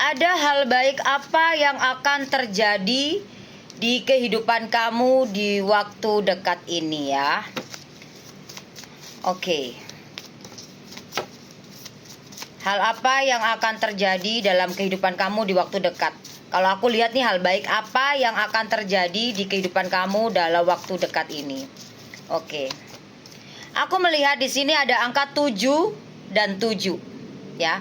Ada hal baik apa yang akan terjadi di kehidupan kamu di waktu dekat ini ya. Oke. Hal apa yang akan terjadi dalam kehidupan kamu di waktu dekat? Kalau aku lihat nih, hal baik apa yang akan terjadi di kehidupan kamu dalam waktu dekat ini. Oke. Aku melihat di sini ada angka 7 dan 7 ya.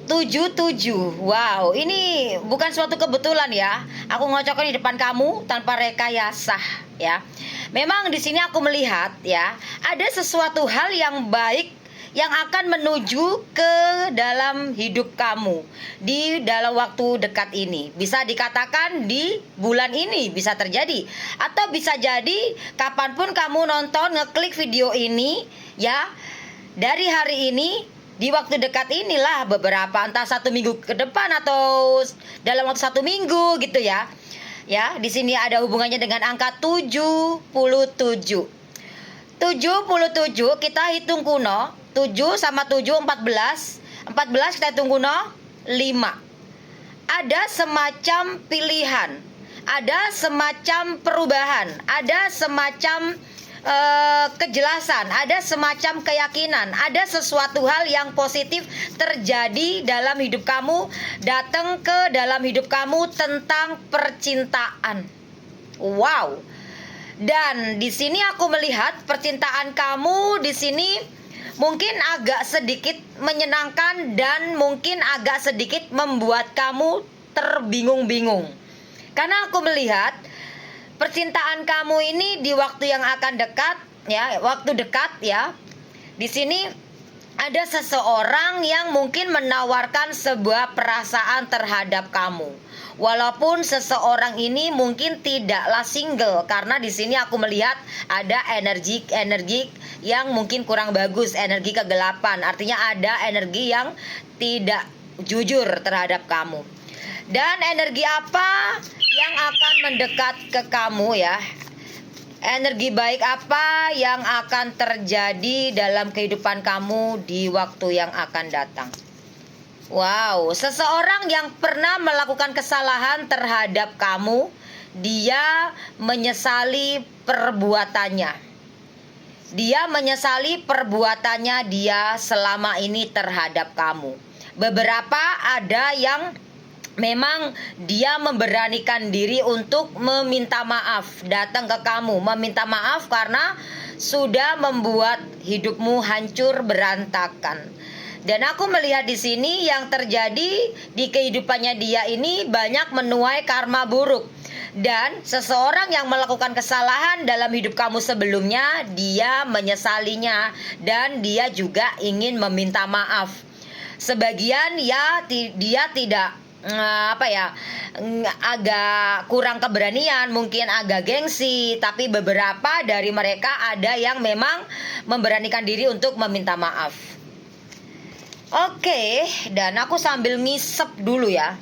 77. Wow, ini bukan suatu kebetulan ya. Aku ngocokkan di depan kamu tanpa rekayasa ya. Memang di sini aku melihat ya, ada sesuatu hal yang baik yang akan menuju ke dalam hidup kamu di dalam waktu dekat ini. Bisa dikatakan di bulan ini bisa terjadi, atau bisa jadi kapanpun kamu nonton ngeklik video ini ya, dari hari ini di waktu dekat inilah, beberapa entah 1 minggu ke depan atau dalam waktu 1 minggu gitu ya. Ya, di sini ada hubungannya dengan angka 77. 77 kita hitung kuno. 7 sama 7 14. 14 kita hitung kuno 5. Ada semacam pilihan, ada semacam perubahan, ada semacam kejelasan, ada semacam keyakinan, ada sesuatu hal yang positif terjadi dalam hidup kamu, datang ke dalam hidup kamu tentang percintaan. Wow. Dan di sini aku melihat percintaan kamu di sini mungkin agak sedikit menyenangkan dan mungkin agak sedikit membuat kamu terbingung-bingung. Karena aku melihat percintaan kamu ini di waktu yang akan dekat ya, waktu dekat ya. Di sini ada seseorang yang mungkin menawarkan sebuah perasaan terhadap kamu. Walaupun seseorang ini mungkin tidaklah single, karena di sini aku melihat ada energi yang mungkin kurang bagus, energi kegelapan. Artinya ada energi yang tidak jujur terhadap kamu. Dan energi apa yang akan mendekat ke kamu ya? Energi baik apa yang akan terjadi dalam kehidupan kamu di waktu yang akan datang? Wow, seseorang yang pernah melakukan kesalahan terhadap kamu, dia menyesali perbuatannya. Dia menyesali perbuatannya dia selama ini terhadap kamu. Beberapa ada yang memang dia memberanikan diri untuk meminta maaf, datang ke kamu, meminta maaf karena sudah membuat hidupmu hancur berantakan. Dan aku melihat di sini yang terjadi di kehidupannya dia ini banyak menuai karma buruk. Dan seseorang yang melakukan kesalahan dalam hidup kamu sebelumnya, dia menyesalinya dan dia juga ingin meminta maaf. Sebagian ya dia tidak agak kurang keberanian, mungkin agak gengsi, tapi beberapa dari mereka ada yang memang memberanikan diri untuk meminta maaf. Oke, dan aku sambil ngisep dulu ya.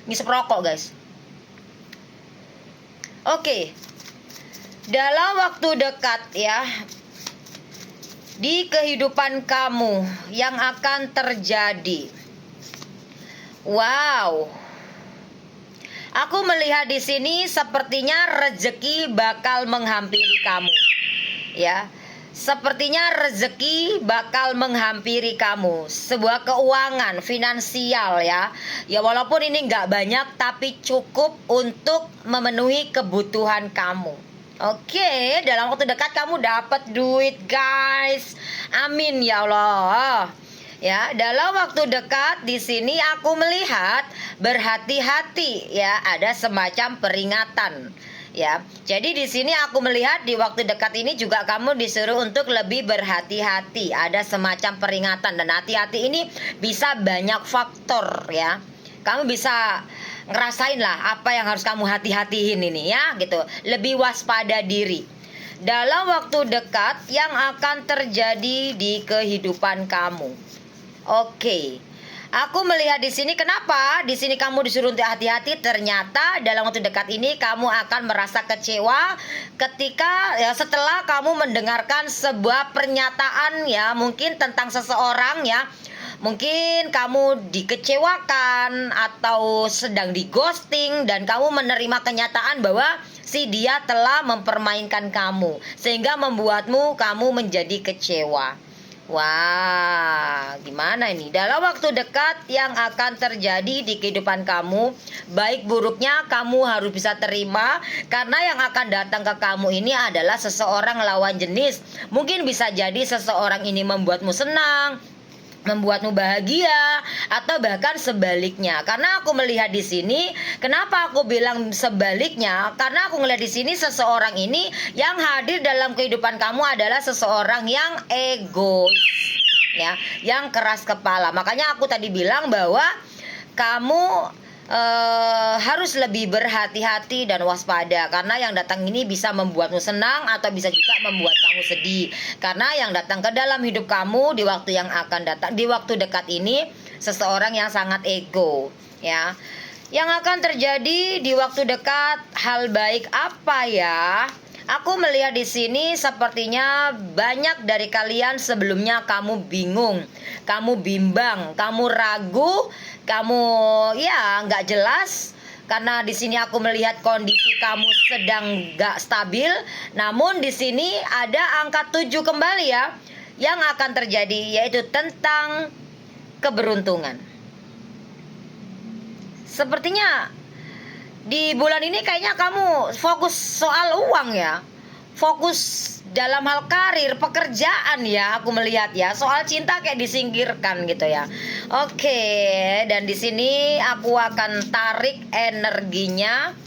Ngisep rokok guys. Oke, dalam waktu dekat ya, di kehidupan kamu yang akan terjadi. Wow. Aku melihat di sini sepertinya rezeki bakal menghampiri kamu. Ya. Sepertinya rezeki bakal menghampiri kamu. Sebuah keuangan finansial ya. Ya walaupun ini nggak banyak, tapi cukup untuk memenuhi kebutuhan kamu. Oke, dalam waktu dekat kamu dapat duit guys. Amin ya Allah. Ya, dalam waktu dekat di sini aku melihat berhati-hati ya, ada semacam peringatan. Ya, jadi di sini aku melihat di waktu dekat ini juga kamu disuruh untuk lebih berhati-hati. Ada semacam peringatan, dan hati-hati ini bisa banyak faktor ya. Kamu bisa ngerasain lah apa yang harus kamu hati-hatiin ini ya gitu. Lebih waspada diri dalam waktu dekat yang akan terjadi di kehidupan kamu. Oke. Aku melihat di sini, kenapa di sini kamu disuruh untuk hati-hati? Ternyata dalam waktu dekat ini kamu akan merasa kecewa ketika ya setelah kamu mendengarkan sebuah pernyataan ya, mungkin tentang seseorang ya. Mungkin kamu dikecewakan atau sedang di ghosting dan kamu menerima kenyataan bahwa si dia telah mempermainkan kamu sehingga membuatmu kamu menjadi kecewa. Wah, gimana ini? Dalam waktu dekat yang akan terjadi di kehidupan kamu, baik buruknya kamu harus bisa terima, karena yang akan datang ke kamu ini adalah seseorang lawan jenis. Mungkin bisa jadi seseorang ini membuatmu senang, membuatmu bahagia, atau bahkan sebaliknya. Karena aku melihat di sini, kenapa aku bilang sebaliknya? Karena aku melihat di sini seseorang ini yang hadir dalam kehidupan kamu adalah seseorang yang egois, ya, yang keras kepala. Makanya aku tadi bilang bahwa kamu harus lebih berhati-hati dan waspada, karena yang datang ini bisa membuatmu senang atau bisa juga membuat kamu sedih. Karena yang datang ke dalam hidup kamu di waktu yang akan datang, di waktu dekat ini, seseorang yang sangat ego, ya. Yang akan terjadi di waktu dekat, hal baik apa ya? Aku melihat di sini sepertinya banyak dari kalian sebelumnya kamu bingung, kamu bimbang, kamu ragu, kamu ya nggak jelas. Karena di sini aku melihat kondisi kamu sedang nggak stabil. Namun di sini ada angka 7 kembali ya, yang akan terjadi, yaitu tentang keberuntungan. Sepertinya di bulan ini kayaknya kamu fokus soal uang ya, fokus dalam hal karir, pekerjaan ya, aku melihat ya. Soal cinta kayak disingkirkan gitu ya. Oke, dan di sini aku akan tarik energinya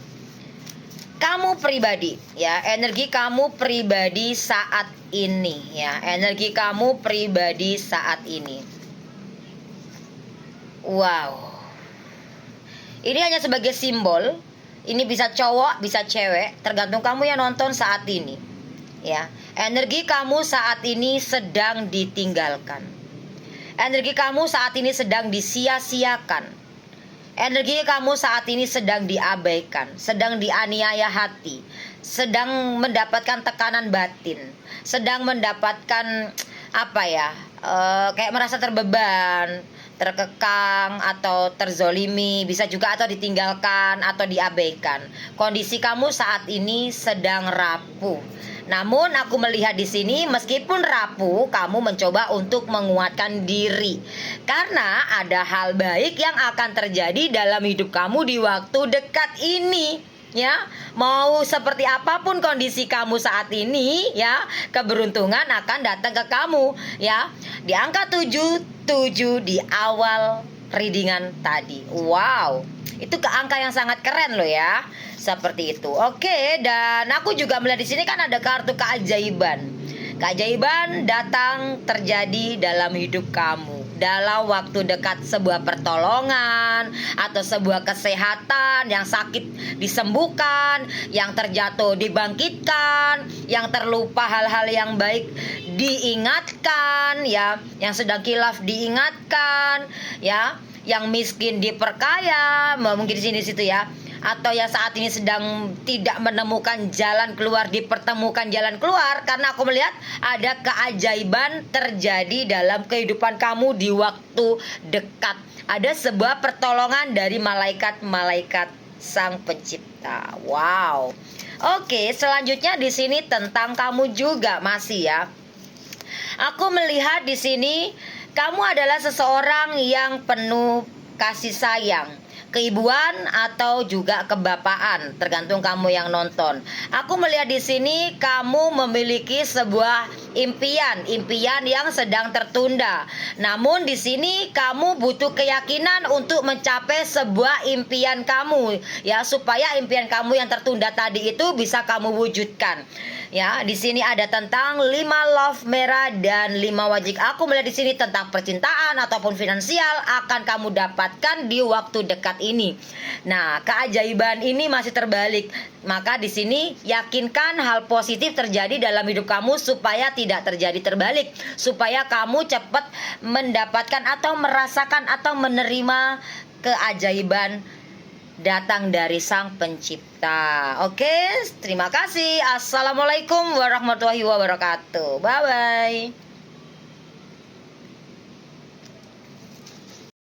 kamu pribadi ya, energi kamu pribadi saat ini ya, energi kamu pribadi saat ini. Wow. Ini hanya sebagai simbol. Ini bisa cowok, bisa cewek, tergantung kamu yang nonton saat ini. Ya, energi kamu saat ini sedang ditinggalkan. Energi kamu saat ini sedang disia-siakan. Energi kamu saat ini sedang diabaikan, sedang dianiaya hati, sedang mendapatkan tekanan batin, sedang mendapatkan apa ya? Kayak merasa terbeban, terkekang atau terzolimi, bisa juga atau ditinggalkan atau diabaikan. Kondisi kamu saat ini sedang rapuh. Namun aku melihat di sini meskipun rapuh, kamu mencoba untuk menguatkan diri. Karena ada hal baik yang akan terjadi dalam hidup kamu di waktu dekat ini. Ya, mau seperti apapun kondisi kamu saat ini ya, keberuntungan akan datang ke kamu ya. Di angka 7 di awal readingan tadi. Wow, itu ke angka yang sangat keren loh ya. Seperti itu. Oke, dan aku juga melihat di sini kan ada kartu keajaiban. Keajaiban datang terjadi dalam hidup kamu dalam waktu dekat, sebuah pertolongan atau sebuah kesehatan, yang sakit disembuhkan, yang terjatuh dibangkitkan, yang terlupa hal-hal yang baik diingatkan ya, yang sedang khilaf diingatkan ya, yang miskin diperkaya, mungkin di sini situ ya, atau yang saat ini sedang tidak menemukan jalan keluar dipertemukan jalan keluar. Karena aku melihat ada keajaiban terjadi dalam kehidupan kamu di waktu dekat. Ada sebuah pertolongan dari malaikat-malaikat Sang Pencipta. Wow. Oke, selanjutnya di sini tentang kamu juga masih ya. Aku melihat di sini kamu adalah seseorang yang penuh kasih sayang, keibuan atau juga kebapaan, tergantung kamu yang nonton. Aku melihat di sini kamu memiliki sebuah impian yang sedang tertunda. Namun di sini kamu butuh keyakinan untuk mencapai sebuah impian kamu ya, supaya impian kamu yang tertunda tadi itu bisa kamu wujudkan. Ya, di sini ada tentang 5 love merah dan 5 wajik. Aku melihat di sini tentang percintaan ataupun finansial akan kamu dapatkan di waktu dekat ini. Nah, keajaiban ini masih terbalik. Maka di sini yakinkan hal positif terjadi dalam hidup kamu supaya tidak terjadi terbalik, supaya kamu cepat mendapatkan atau merasakan atau menerima keajaiban datang dari Sang Pencipta. Oke, terima kasih. Assalamualaikum warahmatullahi wabarakatuh. Bye bye.